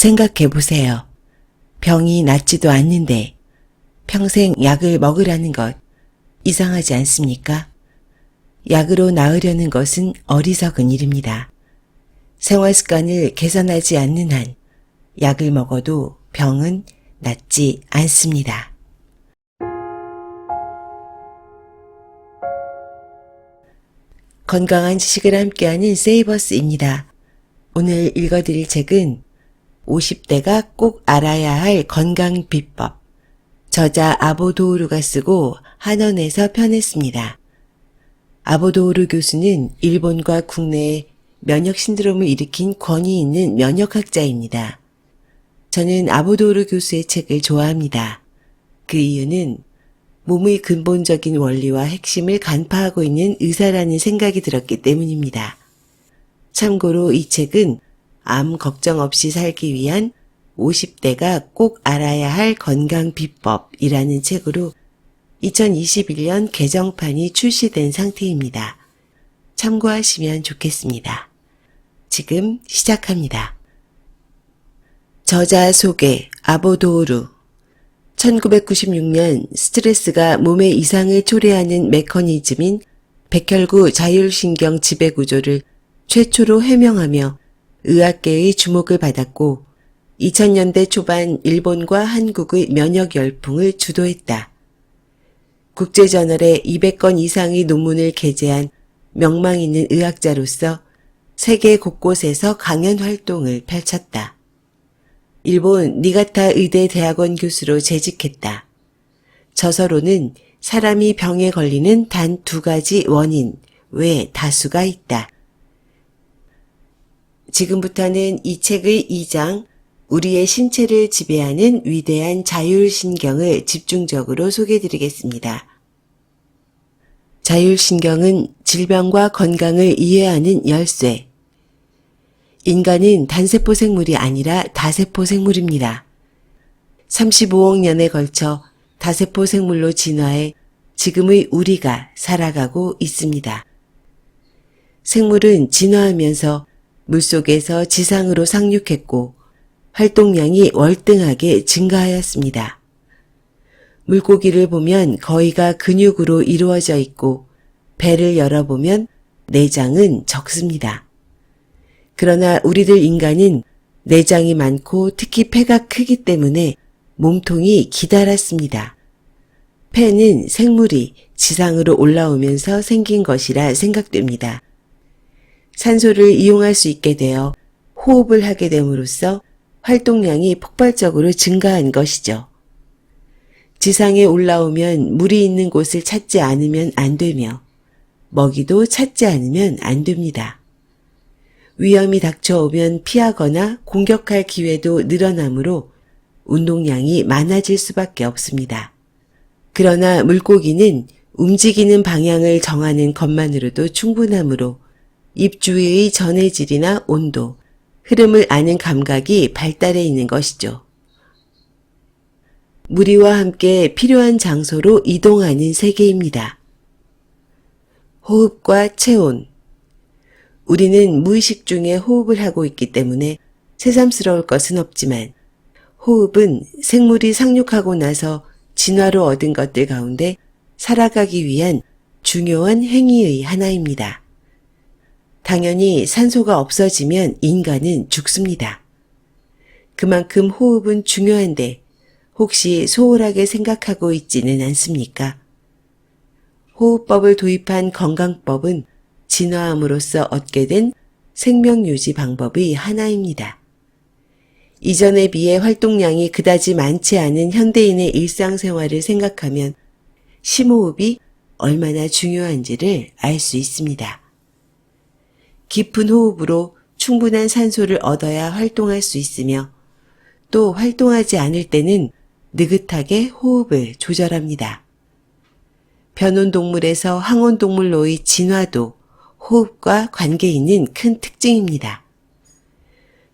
생각해 보세요. 병이 낫지도 않는데 평생 약을 먹으라는 것 이상하지 않습니까? 약으로 나으려는 것은 어리석은 일입니다. 생활 습관을 개선하지 않는 한 약을 먹어도 병은 낫지 않습니다. 건강한 지식을 함께하는 세이버스입니다. 오늘 읽어드릴 책은 50대가 꼭 알아야 할 건강 비법, 저자 아보도우루가 쓰고 한원에서 편했습니다. 아보도우루 교수는 일본과 국내에 면역 신드롬을 일으킨 권위 있는 면역학자입니다. 저는 아보도우루 교수의 책을 좋아합니다. 그 이유는 몸의 근본적인 원리와 핵심을 간파하고 있는 의사라는 생각이 들었기 때문입니다. 참고로 이 책은 암 걱정 없이 살기 위한 50대가 꼭 알아야 할 건강 비법이라는 책으로 2021년 개정판이 출시된 상태입니다. 참고하시면 좋겠습니다. 지금 시작합니다. 저자 소개 아보도우루 1996년 스트레스가 몸에 이상을 초래하는 메커니즘인 백혈구 자율신경 지배구조를 최초로 해명하며 의학계의 주목을 받았고 2000년대 초반 일본과 한국의 면역 열풍을 주도했다. 국제저널에 200건 이상의 논문을 게재한 명망 있는 의학자로서 세계 곳곳에서 강연 활동을 펼쳤다. 일본 니가타 의대 대학원 교수로 재직했다. 저서로는 사람이 병에 걸리는 단 2가지 원인 외 다수가 있다. 지금부터는 이 책의 2장 우리의 신체를 지배하는 위대한 자율신경을 집중적으로 소개해드리겠습니다. 자율신경은 질병과 건강을 이해하는 열쇠. 인간은 단세포 생물이 아니라 다세포 생물입니다. 35억 년에 걸쳐 다세포 생물로 진화해 지금의 우리가 살아가고 있습니다. 생물은 진화하면서 물속에서 지상으로 상륙했고 활동량이 월등하게 증가하였습니다. 물고기를 보면 거의가 근육으로 이루어져 있고 배를 열어보면 내장은 적습니다. 그러나 우리들 인간은 내장이 많고 특히 폐가 크기 때문에 몸통이 기다랗습니다. 폐는 생물이 지상으로 올라오면서 생긴 것이라 생각됩니다. 산소를 이용할 수 있게 되어 호흡을 하게 됨으로써 활동량이 폭발적으로 증가한 것이죠. 지상에 올라오면 물이 있는 곳을 찾지 않으면 안 되며 먹이도 찾지 않으면 안 됩니다. 위험이 닥쳐오면 피하거나 공격할 기회도 늘어나므로 운동량이 많아질 수밖에 없습니다. 그러나 물고기는 움직이는 방향을 정하는 것만으로도 충분하므로 입 주위의 전해질이나 온도, 흐름을 아는 감각이 발달해 있는 것이죠. 무리와 함께 필요한 장소로 이동하는 세계입니다. 호흡과 체온. 우리는 무의식 중에 호흡을 하고 있기 때문에 새삼스러울 것은 없지만 호흡은 생물이 상륙하고 나서 진화로 얻은 것들 가운데 살아가기 위한 중요한 행위의 하나입니다. 당연히 산소가 없어지면 인간은 죽습니다. 그만큼 호흡은 중요한데 혹시 소홀하게 생각하고 있지는 않습니까? 호흡법을 도입한 건강법은 진화함으로써 얻게 된 생명유지 방법의 하나입니다. 이전에 비해 활동량이 그다지 많지 않은 현대인의 일상생활을 생각하면 심호흡이 얼마나 중요한지를 알 수 있습니다. 깊은 호흡으로 충분한 산소를 얻어야 활동할 수 있으며 또 활동하지 않을 때는 느긋하게 호흡을 조절합니다. 변온동물에서 항온동물로의 진화도 호흡과 관계 있는 큰 특징입니다.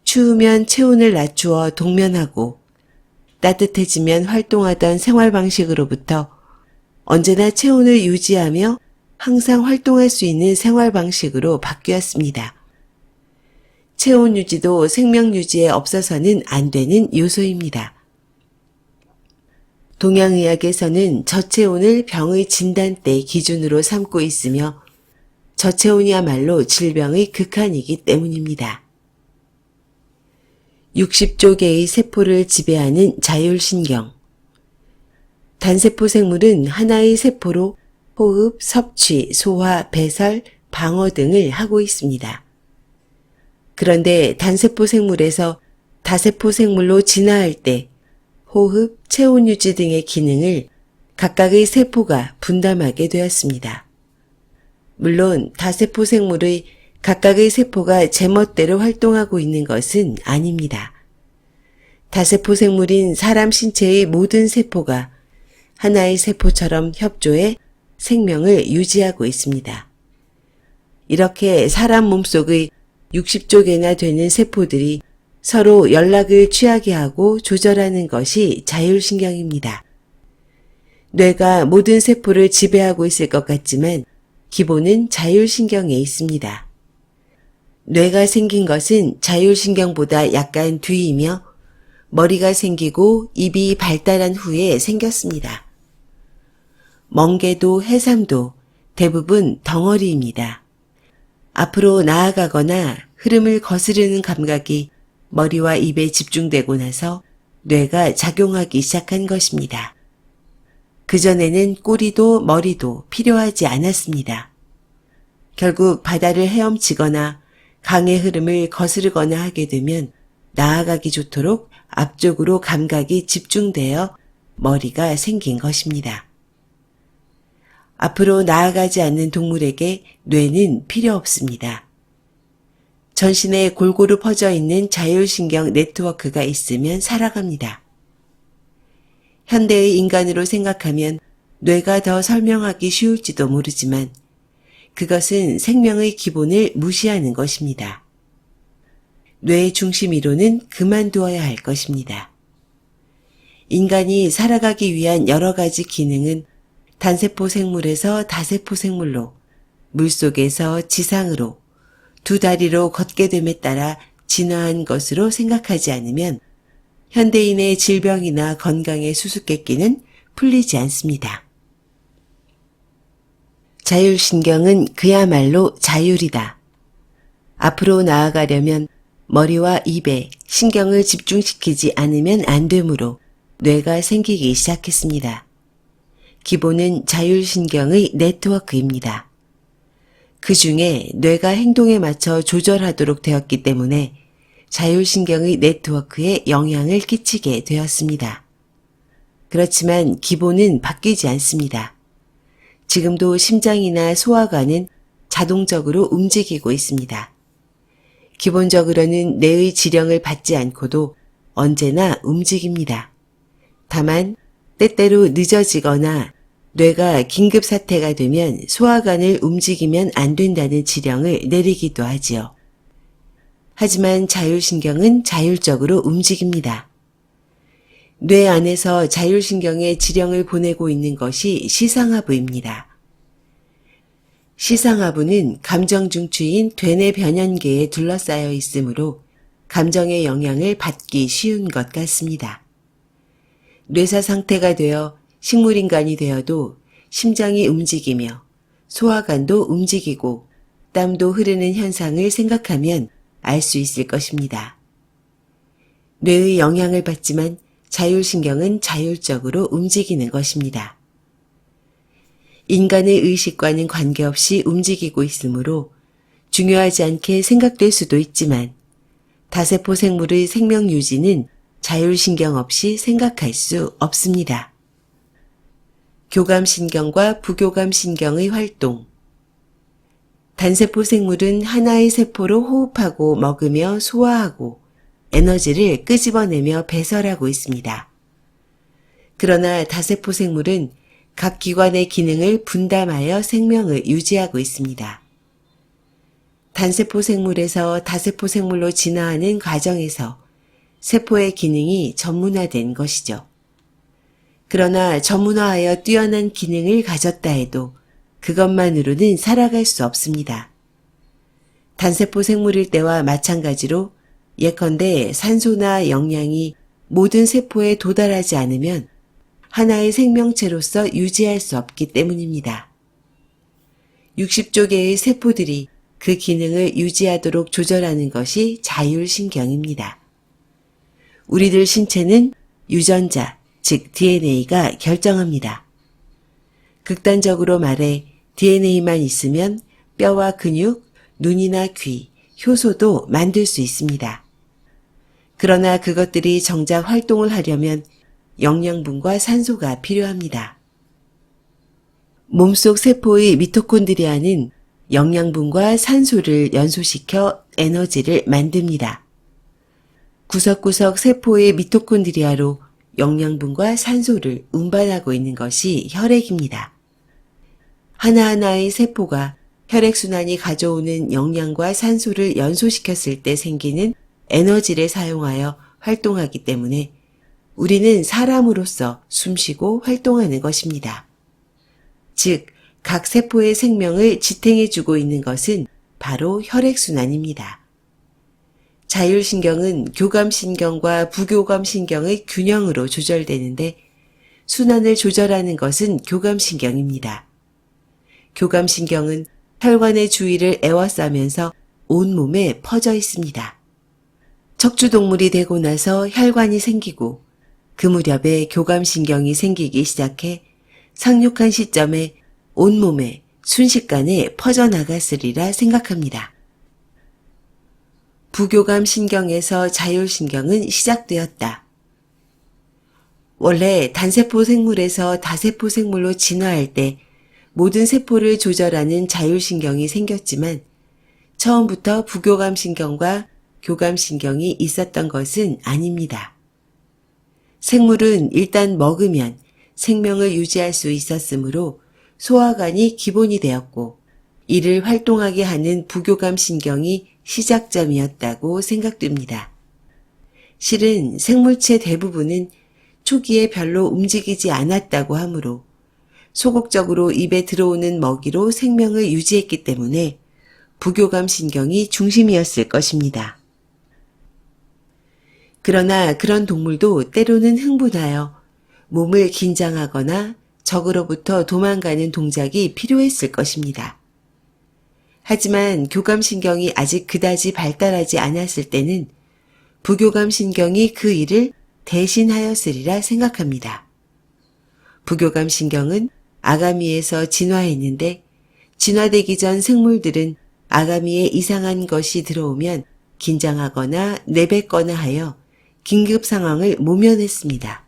추우면 체온을 낮추어 동면하고 따뜻해지면 활동하던 생활 방식으로부터 언제나 체온을 유지하며 항상 활동할 수 있는 생활 방식으로 바뀌었습니다. 체온 유지도 생명 유지에 없어서는 안 되는 요소입니다. 동양의학에서는 저체온을 병의 진단대 기준으로 삼고 있으며 저체온이야말로 질병의 극한이기 때문입니다. 60조 개의 세포를 지배하는 자율신경. 단세포 생물은 하나의 세포로 호흡, 섭취, 소화, 배설, 방어 등을 하고 있습니다. 그런데 단세포 생물에서 다세포 생물로 진화할 때 호흡, 체온 유지 등의 기능을 각각의 세포가 분담하게 되었습니다. 물론 다세포 생물의 각각의 세포가 제멋대로 활동하고 있는 것은 아닙니다. 다세포 생물인 사람 신체의 모든 세포가 하나의 세포처럼 협조해 생명을 유지하고 있습니다. 이렇게 사람 몸속의 60조 개나 되는 세포들이 서로 연락을 취하게 하고 조절하는 것이 자율신경입니다. 뇌가 모든 세포를 지배하고 있을 것 같지만 기본은 자율신경에 있습니다. 뇌가 생긴 것은 자율신경보다 약간 뒤이며 머리가 생기고 입이 발달한 후에 생겼습니다. 멍게도 해삼도 대부분 덩어리입니다. 앞으로 나아가거나 흐름을 거스르는 감각이 머리와 입에 집중되고 나서 뇌가 작용하기 시작한 것입니다. 그전에는 꼬리도 머리도 필요하지 않았습니다. 결국 바다를 헤엄치거나 강의 흐름을 거스르거나 하게 되면 나아가기 좋도록 앞쪽으로 감각이 집중되어 머리가 생긴 것입니다. 앞으로 나아가지 않는 동물에게 뇌는 필요 없습니다. 전신에 골고루 퍼져 있는 자율신경 네트워크가 있으면 살아갑니다. 현대의 인간으로 생각하면 뇌가 더 설명하기 쉬울지도 모르지만 그것은 생명의 기본을 무시하는 것입니다. 뇌의 중심 이론은 그만두어야 할 것입니다. 인간이 살아가기 위한 여러 가지 기능은 단세포 생물에서 다세포 생물로, 물속에서 지상으로, 두 다리로 걷게 됨에 따라 진화한 것으로 생각하지 않으면 현대인의 질병이나 건강의 수수께끼는 풀리지 않습니다. 자율신경은 그야말로 자율이다. 앞으로 나아가려면 머리와 입에 신경을 집중시키지 않으면 안 되므로 뇌가 생기기 시작했습니다. 기본은 자율신경의 네트워크입니다. 그 중에 뇌가 행동에 맞춰 조절하도록 되었기 때문에 자율신경의 네트워크에 영향을 끼치게 되었습니다. 그렇지만 기본은 바뀌지 않습니다. 지금도 심장이나 소화관은 자동적으로 움직이고 있습니다. 기본적으로는 뇌의 지령을 받지 않고도 언제나 움직입니다. 다만 때때로 늦어지거나 뇌가 긴급 사태가 되면 소화관을 움직이면 안 된다는 지령을 내리기도 하지요. 하지만 자율신경은 자율적으로 움직입니다. 뇌 안에서 자율신경에 지령을 보내고 있는 것이 시상하부입니다. 시상하부는 감정 중추인 되뇌 변연계에 둘러싸여 있으므로 감정의 영향을 받기 쉬운 것 같습니다. 뇌사 상태가 되어 식물인간이 되어도 심장이 움직이며 소화관도 움직이고 땀도 흐르는 현상을 생각하면 알 수 있을 것입니다. 뇌의 영향을 받지만 자율신경은 자율적으로 움직이는 것입니다. 인간의 의식과는 관계없이 움직이고 있으므로 중요하지 않게 생각될 수도 있지만 다세포 생물의 생명 유지는 자율신경 없이 생각할 수 없습니다. 교감신경과 부교감신경의 활동. 단세포 생물은 하나의 세포로 호흡하고 먹으며 소화하고 에너지를 끄집어내며 배설하고 있습니다. 그러나 다세포 생물은 각 기관의 기능을 분담하여 생명을 유지하고 있습니다. 단세포 생물에서 다세포 생물로 진화하는 과정에서 세포의 기능이 전문화된 것이죠. 그러나 전문화하여 뛰어난 기능을 가졌다 해도 그것만으로는 살아갈 수 없습니다. 단세포 생물일 때와 마찬가지로 예컨대 산소나 영양이 모든 세포에 도달하지 않으면 하나의 생명체로서 유지할 수 없기 때문입니다. 60조 개의 세포들이 그 기능을 유지하도록 조절하는 것이 자율신경입니다. 우리들 신체는 유전자, 즉 DNA가 결정합니다. 극단적으로 말해 DNA만 있으면 뼈와 근육, 눈이나 귀, 효소도 만들 수 있습니다. 그러나 그것들이 정작 활동을 하려면 영양분과 산소가 필요합니다. 몸속 세포의 미토콘드리아는 영양분과 산소를 연소시켜 에너지를 만듭니다. 구석구석 세포의 미토콘드리아로 영양분과 산소를 운반하고 있는 것이 혈액입니다. 하나하나의 세포가 혈액순환이 가져오는 영양과 산소를 연소시켰을 때 생기는 에너지를 사용하여 활동하기 때문에 우리는 사람으로서 숨쉬고 활동하는 것입니다. 즉, 각 세포의 생명을 지탱해주고 있는 것은 바로 혈액순환입니다. 자율신경은 교감신경과 부교감신경의 균형으로 조절되는데 순환을 조절하는 것은 교감신경입니다. 교감신경은 혈관의 주위를 에워싸면서 온몸에 퍼져 있습니다. 척추동물이 되고 나서 혈관이 생기고 그 무렵에 교감신경이 생기기 시작해 상륙한 시점에 온몸에 순식간에 퍼져나갔으리라 생각합니다. 부교감신경에서 자율신경은 시작되었다. 원래 단세포 생물에서 다세포 생물로 진화할 때 모든 세포를 조절하는 자율신경이 생겼지만 처음부터 부교감신경과 교감신경이 있었던 것은 아닙니다. 생물은 일단 먹으면 생명을 유지할 수 있었으므로 소화관이 기본이 되었고 이를 활동하게 하는 부교감신경이 시작점이었다고 생각됩니다. 실은 생물체 대부분은 초기에 별로 움직이지 않았다고 하므로 소극적으로 입에 들어오는 먹이로 생명을 유지했기 때문에 부교감신경이 중심이었을 것입니다. 그러나 그런 동물도 때로는 흥분하여 몸을 긴장하거나 적으로부터 도망가는 동작이 필요했을 것입니다. 하지만 교감신경이 아직 그다지 발달하지 않았을 때는 부교감신경이 그 일을 대신하였으리라 생각합니다. 부교감신경은 아가미에서 진화했는데 진화되기 전 생물들은 아가미에 이상한 것이 들어오면 긴장하거나 내뱉거나 하여 긴급 상황을 모면했습니다.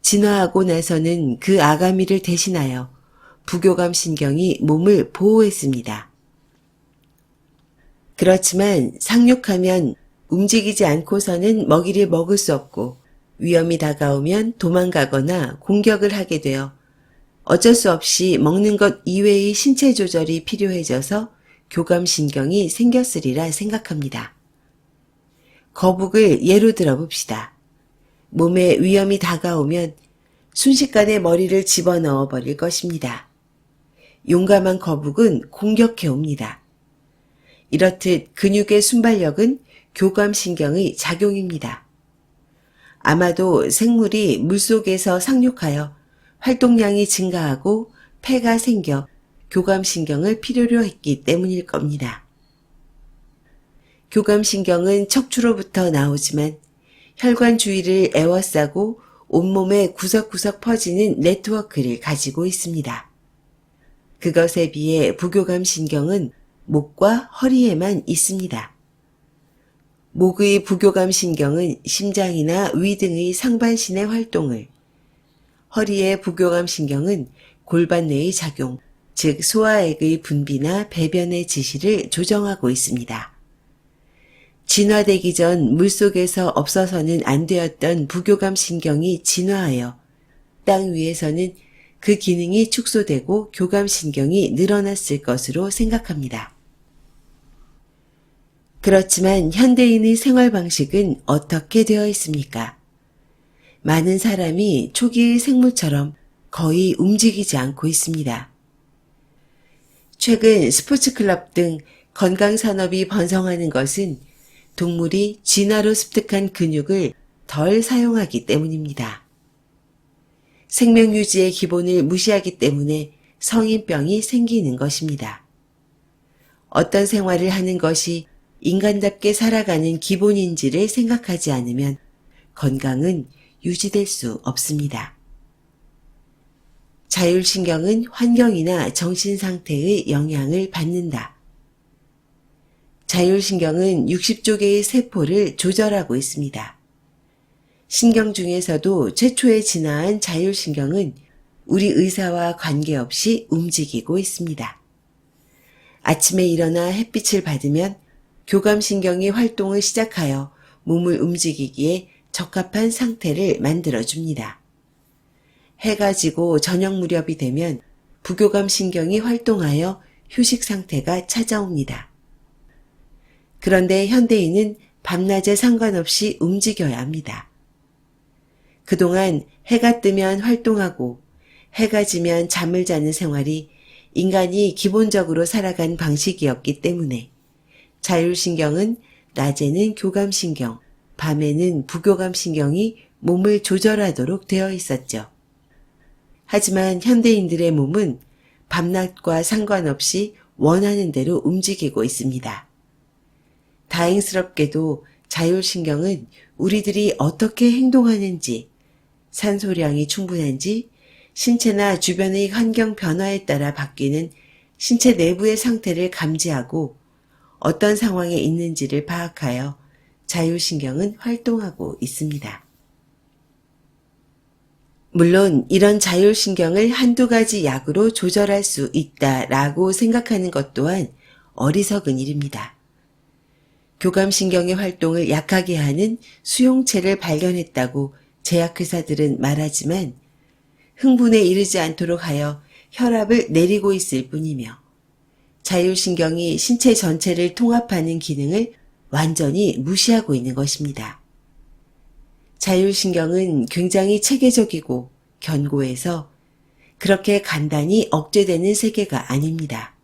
진화하고 나서는 그 아가미를 대신하여 부교감신경이 몸을 보호했습니다. 그렇지만 상륙하면 움직이지 않고서는 먹이를 먹을 수 없고 위험이 다가오면 도망가거나 공격을 하게 되어 어쩔 수 없이 먹는 것 이외의 신체 조절이 필요해져서 교감신경이 생겼으리라 생각합니다. 거북을 예로 들어봅시다. 몸에 위험이 다가오면 순식간에 머리를 집어넣어 버릴 것입니다. 용감한 거북은 공격해 옵니다. 이렇듯 근육의 순발력은 교감신경의 작용입니다. 아마도 생물이 물속에서 상륙하여 활동량이 증가하고 폐가 생겨 교감신경을 필요로 했기 때문일 겁니다. 교감신경은 척추로부터 나오지만 혈관 주위를 에워싸고 온몸에 구석구석 퍼지는 네트워크를 가지고 있습니다. 그것에 비해 부교감신경은 목과 허리에만 있습니다. 목의 부교감신경은 심장이나 위 등의 상반신의 활동을, 허리의 부교감신경은 골반 내의 작용, 즉 소화액의 분비나 배변의 지시를 조정하고 있습니다. 진화되기 전 물속에서 없어서는 안 되었던 부교감신경이 진화하여 땅 위에서는 그 기능이 축소되고 교감신경이 늘어났을 것으로 생각합니다. 그렇지만 현대인의 생활 방식은 어떻게 되어 있습니까? 많은 사람이 초기의 생물처럼 거의 움직이지 않고 있습니다. 최근 스포츠클럽 등 건강산업이 번성하는 것은 동물이 진화로 습득한 근육을 덜 사용하기 때문입니다. 생명유지의 기본을 무시하기 때문에 성인병이 생기는 것입니다. 어떤 생활을 하는 것이 인간답게 살아가는 기본인지를 생각하지 않으면 건강은 유지될 수 없습니다. 자율신경은 환경이나 정신상태의 영향을 받는다. 자율신경은 60조 개의 세포를 조절하고 있습니다. 신경 중에서도 최초에 진화한 자율신경은 우리 의사와 관계없이 움직이고 있습니다. 아침에 일어나 햇빛을 받으면 교감신경이 활동을 시작하여 몸을 움직이기에 적합한 상태를 만들어줍니다. 해가 지고 저녁 무렵이 되면 부교감신경이 활동하여 휴식 상태가 찾아옵니다. 그런데 현대인은 밤낮에 상관없이 움직여야 합니다. 그동안 해가 뜨면 활동하고 해가 지면 잠을 자는 생활이 인간이 기본적으로 살아간 방식이었기 때문에 자율신경은 낮에는 교감신경, 밤에는 부교감신경이 몸을 조절하도록 되어 있었죠. 하지만 현대인들의 몸은 밤낮과 상관없이 원하는 대로 움직이고 있습니다. 다행스럽게도 자율신경은 우리들이 어떻게 행동하는지, 산소량이 충분한지, 신체나 주변의 환경 변화에 따라 바뀌는 신체 내부의 상태를 감지하고 어떤 상황에 있는지를 파악하여 자율신경은 활동하고 있습니다. 물론 이런 자율신경을 한두 가지 약으로 조절할 수 있다라고 생각하는 것 또한 어리석은 일입니다. 교감신경의 활동을 약하게 하는 수용체를 발견했다고 제약회사들은 말하지만 흥분에 이르지 않도록 하여 혈압을 내리고 있을 뿐이며 자율신경이 신체 전체를 통합하는 기능을 완전히 무시하고 있는 것입니다. 자율신경은 굉장히 체계적이고 견고해서 그렇게 간단히 억제되는 세계가 아닙니다.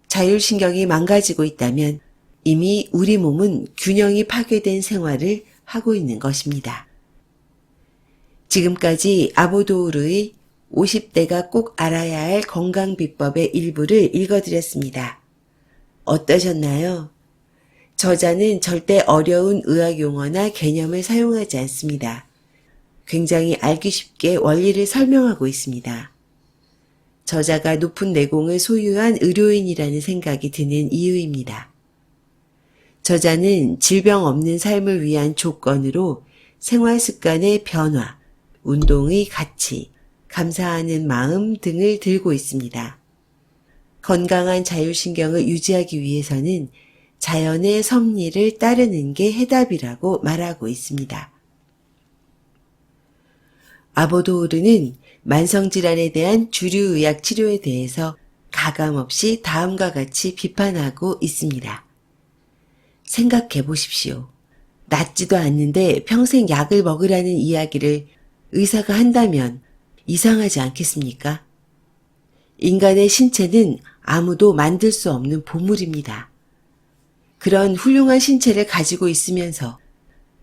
자율신경이 망가지고 있다면 이미 우리 몸은 균형이 파괴된 생활을 하고 있는 것입니다. 지금까지 아보도우르의 50대가 꼭 알아야 할 건강비법의 일부를 읽어드렸습니다. 어떠셨나요? 저자는 절대 어려운 의학용어나 개념을 사용하지 않습니다. 굉장히 알기 쉽게 원리를 설명하고 있습니다. 저자가 높은 내공을 소유한 의료인이라는 생각이 드는 이유입니다. 저자는 질병 없는 삶을 위한 조건으로 생활 습관의 변화, 운동의 가치, 감사하는 마음 등을 들고 있습니다. 건강한 자율신경을 유지하기 위해서는 자연의 섭리를 따르는 게 해답이라고 말하고 있습니다. 아보도우르는 만성질환에 대한 주류의학 치료에 대해서 가감없이 다음과 같이 비판하고 있습니다. 생각해 보십시오. 낫지도 않는데 평생 약을 먹으라는 이야기를 의사가 한다면 이상하지 않겠습니까? 인간의 신체는 아무도 만들 수 없는 보물입니다. 그런 훌륭한 신체를 가지고 있으면서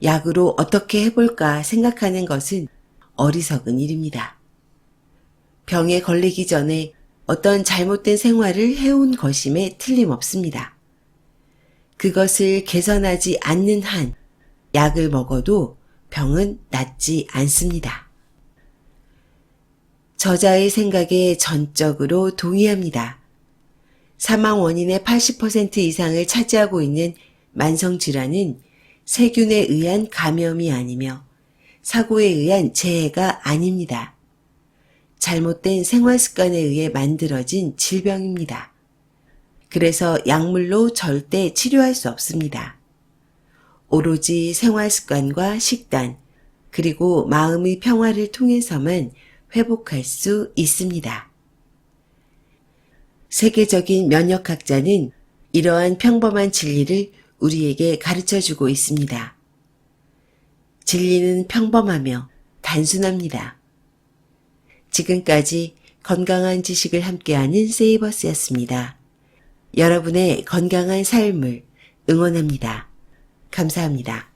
약으로 어떻게 해볼까 생각하는 것은 어리석은 일입니다. 병에 걸리기 전에 어떤 잘못된 생활을 해온 것임에 틀림없습니다. 그것을 개선하지 않는 한 약을 먹어도 병은 낫지 않습니다. 저자의 생각에 전적으로 동의합니다. 사망 원인의 80% 이상을 차지하고 있는 만성질환은 세균에 의한 감염이 아니며 사고에 의한 재해가 아닙니다. 잘못된 생활 습관에 의해 만들어진 질병입니다. 그래서 약물로 절대 치료할 수 없습니다. 오로지 생활 습관과 식단, 그리고 마음의 평화를 통해서만 회복할 수 있습니다. 세계적인 면역학자는 이러한 평범한 진리를 우리에게 가르쳐주고 있습니다. 진리는 평범하며 단순합니다. 지금까지 건강한 지식을 함께하는 세이버스였습니다. 여러분의 건강한 삶을 응원합니다. 감사합니다.